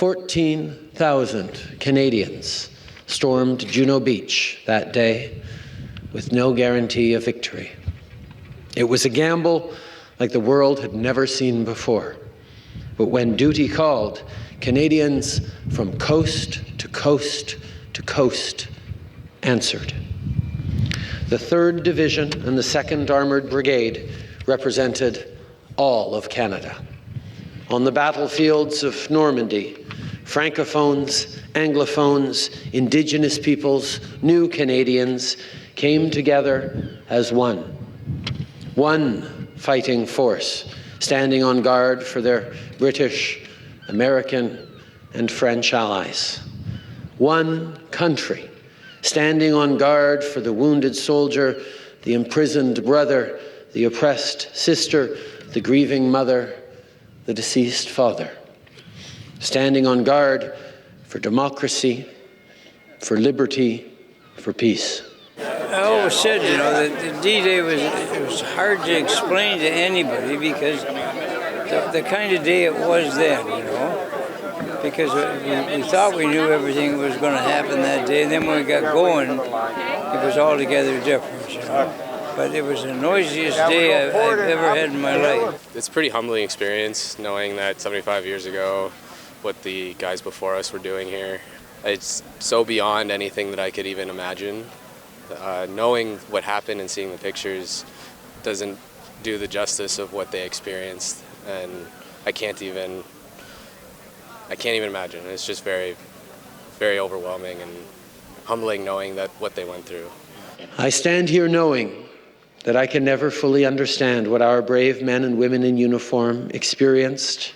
14,000 Canadians stormed Juno Beach that day with no guarantee of victory. It was a gamble like the world had never seen before. But when duty called, Canadians from coast to coast to coast answered. The 3rd Division and the 2nd Armoured Brigade represented all of Canada. On the battlefields of Normandy, Francophones, Anglophones, Indigenous peoples, new Canadians came together as one fighting force, standing on guard for their British, American, and French allies. One country, standing on guard for the wounded soldier, the imprisoned brother, the oppressed sister, the grieving mother, the deceased father. Standing on guard for democracy, for liberty, for peace. I always said, that the D-Day was hard to explain to anybody because the kind of day it was then, because we thought we knew everything was going to happen that day, and then when we got going, it was altogether different, But it was the noisiest day I've ever had in my life. It's a pretty humbling experience knowing that 75 years ago, what the guys before us were doing here. It's so beyond anything that I could even imagine. Knowing what happened and seeing the pictures doesn't do the justice of what they experienced, and I can't even imagine. It's just very, very overwhelming and humbling knowing that what they went through. I stand here knowing that I can never fully understand what our brave men and women in uniform experienced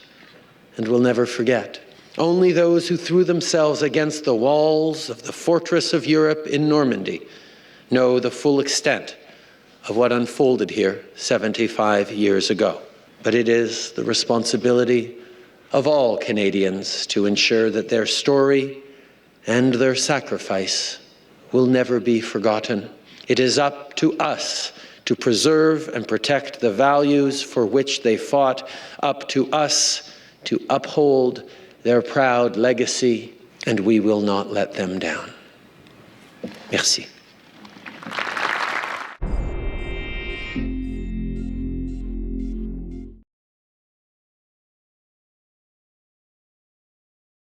and will never forget. Only those who threw themselves against the walls of the fortress of Europe in Normandy know the full extent of what unfolded here 75 years ago. But it is the responsibility of all Canadians to ensure that their story and their sacrifice will never be forgotten. It is up to us to preserve and protect the values for which they fought, up to us to uphold their proud legacy, and we will not let them down. Merci.